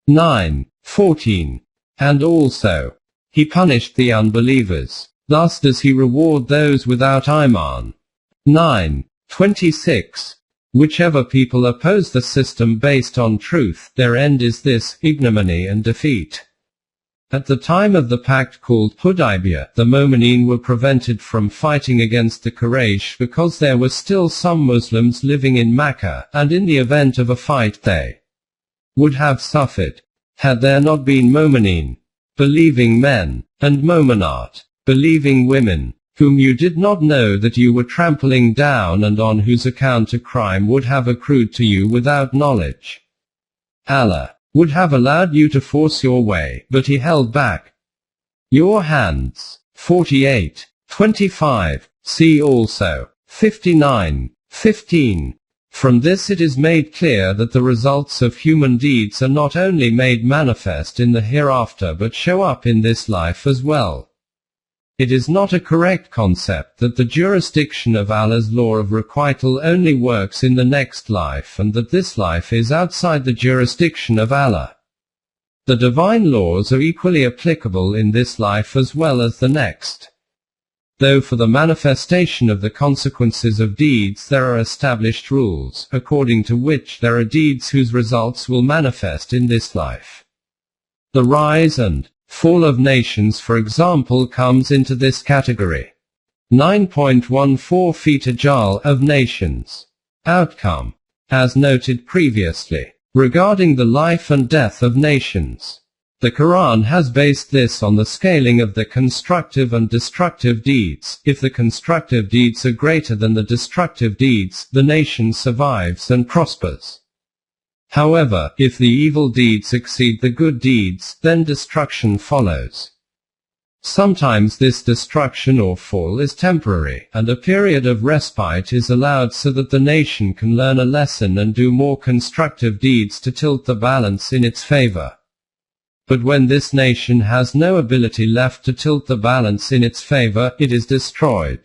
9:14. And also, He punished the unbelievers. Thus does He reward those without Iman. 9:26. Whichever people oppose the system based on truth, their end is this, ignominy and defeat. At the time of the pact called Hudaybiyah, the Mu'mineen were prevented from fighting against the Quraysh because there were still some Muslims living in Makkah, and in the event of a fight they would have suffered. Had there not been Mu'mineen, believing men, and Mu'minat, believing women, whom you did not know that you were trampling down and on whose account a crime would have accrued to you without knowledge. Allah would have allowed you to force your way, but He held back your hands. 48:25. See also 59:15. From this it is made clear that the results of human deeds are not only made manifest in the hereafter but show up in this life as well. It is not a correct concept that the jurisdiction of Allah's law of requital only works in the next life and that this life is outside the jurisdiction of Allah. The divine laws are equally applicable in this life as well as the next. Though for the manifestation of the consequences of deeds there are established rules, according to which there are deeds whose results will manifest in this life. The rise and Fall of nations, for example, comes into this category. 9.14 feet Ajal of nations. Outcome. As noted previously, regarding the life and death of nations, the Quran has based this on the scaling of the constructive and destructive deeds. If the constructive deeds are greater than the destructive deeds, the nation survives and prospers. However, if the evil deeds exceed the good deeds, then destruction follows. Sometimes this destruction or fall is temporary, and a period of respite is allowed so that the nation can learn a lesson and do more constructive deeds to tilt the balance in its favor. But when this nation has no ability left to tilt the balance in its favor, it is destroyed.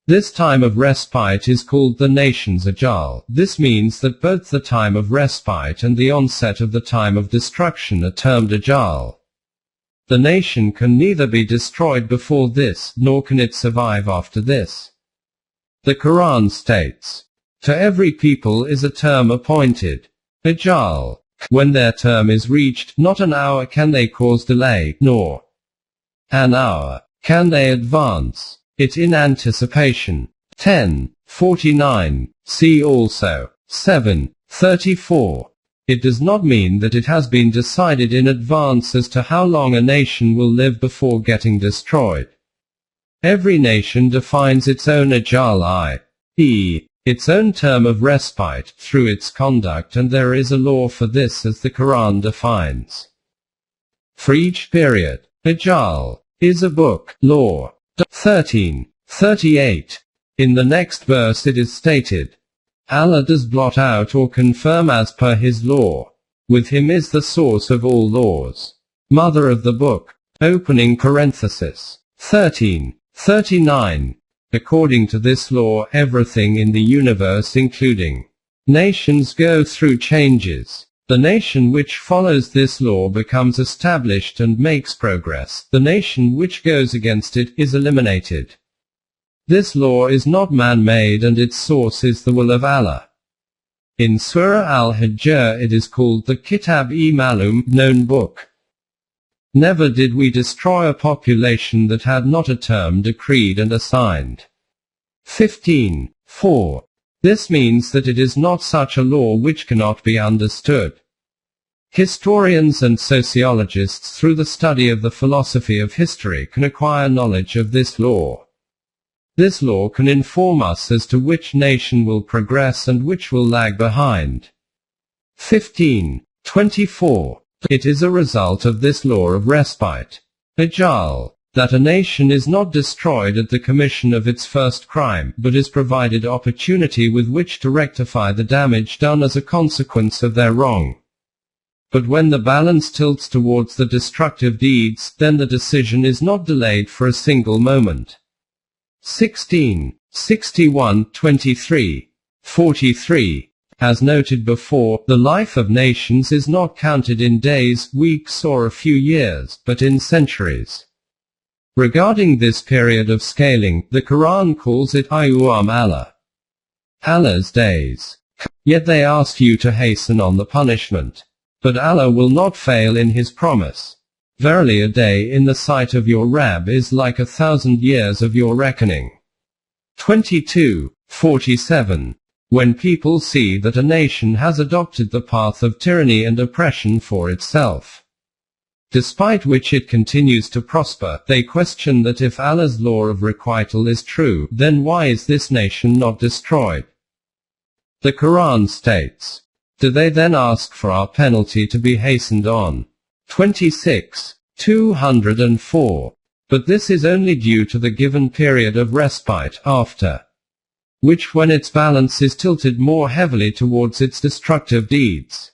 This time of respite is called the nation's ajal. This means that both the time of respite and the onset of the time of destruction are termed ajal. The nation can neither be destroyed before this, nor can it survive after this. The Quran states, "To every people is a term appointed, ajal. When their term is reached, not an hour can they cause delay, nor an hour can they advance it in anticipation." 10:49. See also 7:34. It does not mean that it has been decided in advance as to how long a nation will live before getting destroyed. Every nation defines its own ajal, i.e., its own term of respite, through its conduct, and there is a law for this as the Quran defines. For each period, ajal is a book, law. 13:38. In the next verse it is stated, Allah does blot out or confirm as per His law. With Him is the source of all laws. Mother of the book. Opening parenthesis. 13:39. According to this law, everything in the universe, including nations, go through changes. The nation which follows this law becomes established and makes progress. The nation which goes against it is eliminated. This law is not man-made and its source is the will of Allah. In Surah Al-Hijr it is called the Kitab-e-Malum, known book. Never did we destroy a population that had not a term decreed and assigned. 15:4. This means that it is not such a law which cannot be understood. Historians and sociologists, through the study of the philosophy of history, can acquire knowledge of this law. This law can inform us as to which nation will progress and which will lag behind. 15:24. It is a result of this law of respite, ajal, that a nation is not destroyed at the commission of its first crime, but is provided opportunity with which to rectify the damage done as a consequence of their wrong. But when the balance tilts towards the destructive deeds, then the decision is not delayed for a single moment. 16:61-23. 43. As noted before, the life of nations is not counted in days, weeks, or a few years, but in centuries. Regarding this period of scaling, the Quran calls it Ayyam Allah, Allah's days. Yet they ask you to hasten on the punishment. But Allah will not fail in His promise. Verily, a day in the sight of your Rabb is like 1,000 years of your reckoning. 22:47. When people see that a nation has adopted the path of tyranny and oppression for itself, despite which it continues to prosper, they question that if Allah's law of requital is true, then why is this nation not destroyed? The Quran states, "Do they then ask for our penalty to be hastened on?" 26:204. But this is only due to the given period of respite, after which, when its balance is tilted more heavily towards its destructive deeds,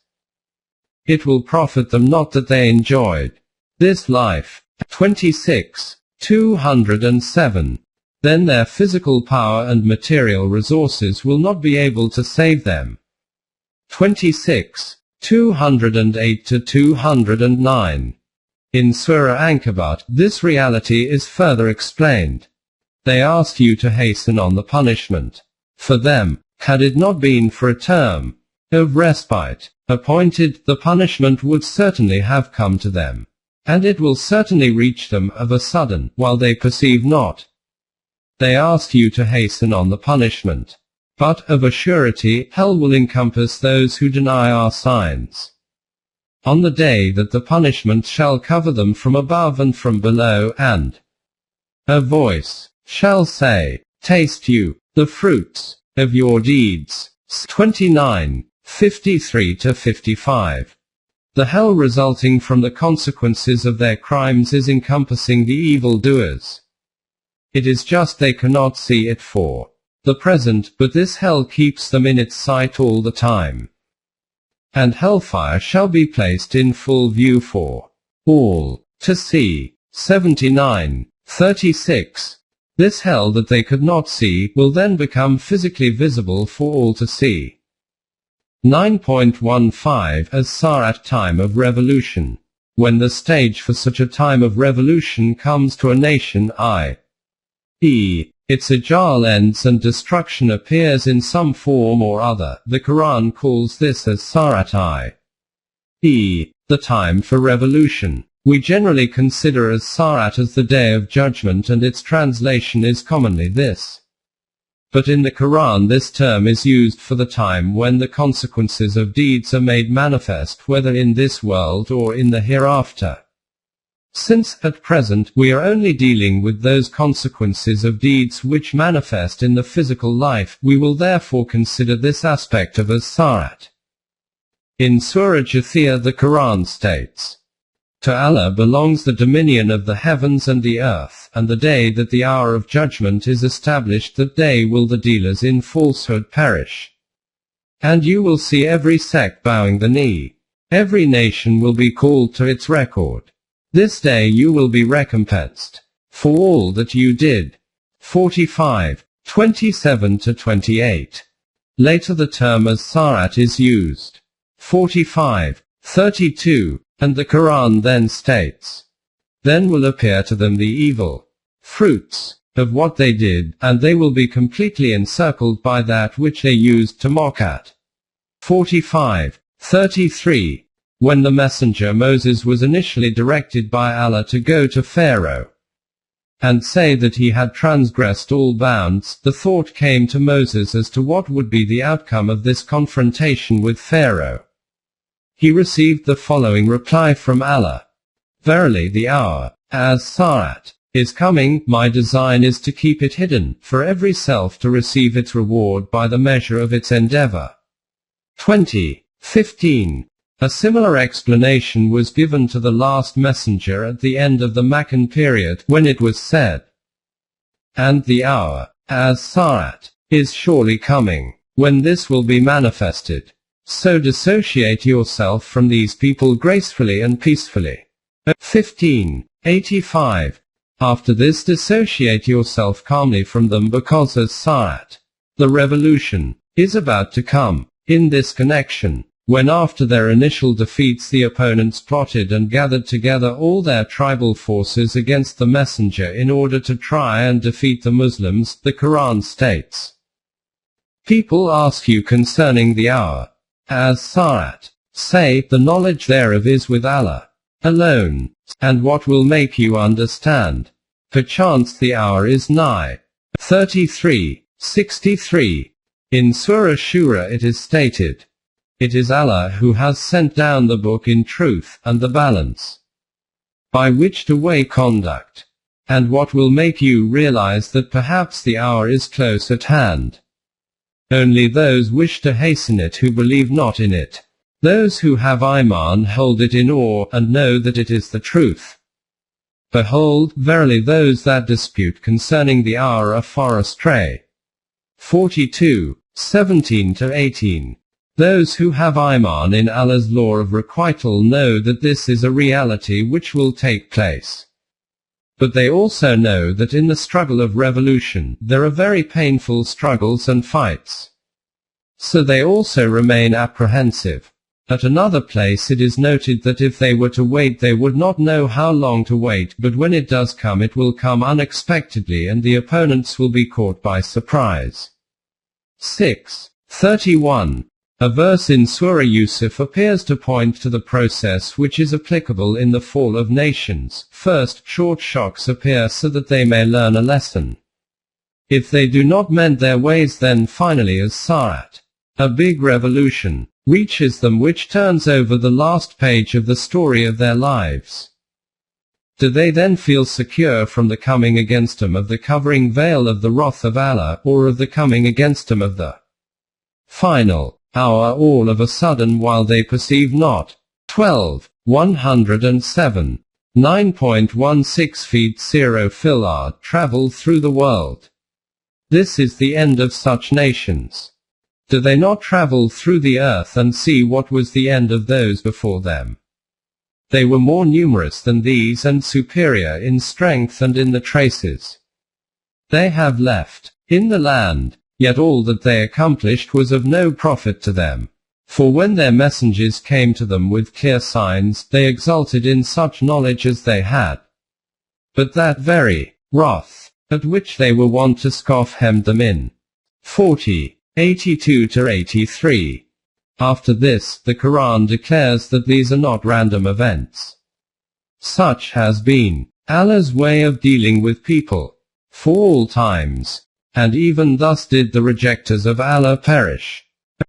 it will profit them not that they enjoyed this life. 26:207. Then their physical power and material resources will not be able to save them. 26:208-209. In Surah Ankabut, this reality is further explained. They ask you to hasten on the punishment. For them, had it not been for a term of respite appointed, the punishment would certainly have come to them. and it will certainly reach them of a sudden, while they perceive not. They ask you to hasten on the punishment. But, of a surety, hell will encompass those who deny our signs. On the day that the punishment shall cover them from above and from below, and a voice shall say, Taste you the fruits of your deeds. 29, 53-55. The hell resulting from the consequences of their crimes is encompassing the evildoers. It is just they cannot see it for the present, but this hell keeps them in its sight all the time. And hellfire shall be placed in full view for all to see. 79, 36. This hell that they could not see, will then become physically visible for all to see. 9.15 As Sarat time of revolution. When the stage for such a time of revolution comes to a nation, i.e., its ajal ends and destruction appears in some form or other, the Quran calls this as Sarat i.e., the time for revolution. We generally consider as Sarat as the day of judgment, and its translation is commonly this. But in the Quran this term is used for the time when the consequences of deeds are made manifest, whether in this world or in the hereafter. Since, at present, we are only dealing with those consequences of deeds which manifest in the physical life, we will therefore consider this aspect of as Sarat. In Surah Jathiyah the Quran states, To Allah belongs the dominion of the heavens and the earth, and the day that the hour of judgment is established, that day will the dealers in falsehood perish. And you will see every sect bowing the knee. Every nation will be called to its record. This day you will be recompensed for all that you did. 45, 27-28. Later the term as Sarat is used. 45, 32. And the Quran then states, Then will appear to them the evil fruits of what they did, and they will be completely encircled by that which they used to mock at. 45, 33. When the messenger Moses was initially directed by Allah to go to Pharaoh and say that he had transgressed all bounds, the thought came to Moses as to what would be the outcome of this confrontation with Pharaoh. He received the following reply from Allah. Verily the hour, as Sarat, is coming, my design is to keep it hidden, for every self to receive its reward by the measure of its endeavor. 20, 15. A similar explanation was given to the last messenger at the end of the Maccan period, when it was said, And the hour, as Sarat, is surely coming, when this will be manifested. So dissociate yourself from these people gracefully and peacefully. 15, 85. After this dissociate yourself calmly from them, because as Sarat, the revolution, is about to come. In this connection, when after their initial defeats the opponents plotted and gathered together all their tribal forces against the messenger in order to try and defeat the Muslims, the Quran states, People ask you concerning the hour, as Sarat. Say, the knowledge thereof is with Allah alone, and what will make you understand? Perchance the hour is nigh. 33, 63. In Surah Shura it is stated, It is Allah who has sent down the book in truth, and the balance, by which to weigh conduct. And what will make you realize that perhaps the hour is close at hand? Only those wish to hasten it who believe not in it. Those who have Iman hold it in awe, and know that it is the truth. Behold, verily those that dispute concerning the hour are far astray. 42, 17-18. Those who have Iman in Allah's law of requital know that this is a reality which will take place. But they also know that in the struggle of revolution, there are very painful struggles and fights. So they also remain apprehensive. At another place it is noted that if they were to wait they would not know how long to wait, but when it does come it will come unexpectedly and the opponents will be caught by surprise. 6, 31. A verse in Surah Yusuf appears to point to the process which is applicable in the fall of nations. First, short shocks appear so that they may learn a lesson. If they do not mend their ways, then finally as Sa'at, a big revolution, reaches them which turns over the last page of the story of their lives. Do they then feel secure from the coming against them of the covering veil of the wrath of Allah, or of the coming against them of the final hour all of a sudden while they perceive not? 12. 107. 9.16 feet 0 filard travel through the world. This is the end of such nations. Do they not travel through the earth and see what was the end of those before them? They were more numerous than these and superior in strength and in the traces they have left in the land, yet all that they accomplished was of no profit to them. For when their messengers came to them with clear signs, they exulted in such knowledge as they had. But that very wrath, at which they were wont to scoff, hemmed them in. 40. 82-83. After this, the Quran declares that these are not random events. Such has been Allah's way of dealing with people for all times, and even thus did the rejectors of Allah perish.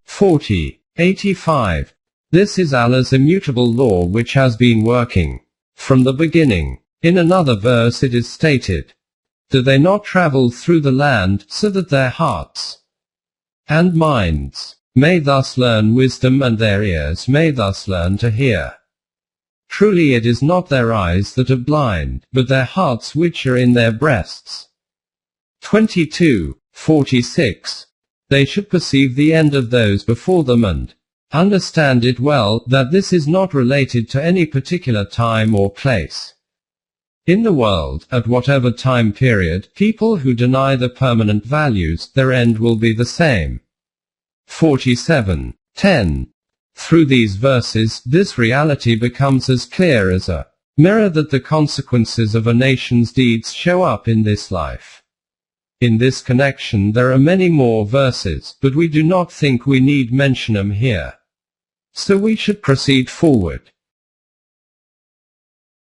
40. 85. This is Allah's immutable law which has been working from the beginning. In another verse it is stated, do they not travel through the land, so that their hearts and minds may thus learn wisdom, and their ears may thus learn to hear? Truly it is not their eyes that are blind, but their hearts which are in their breasts. 22. 46. They should perceive the end of those before them and understand it well, that this is not related to any particular time or place. In the world, at whatever time period, people who deny the permanent values, their end will be the same. 47. 10. Through these verses, this reality becomes as clear as a mirror that the consequences of a nation's deeds show up in this life. In this connection there are many more verses, but we do not think we need mention them here. So we should proceed forward.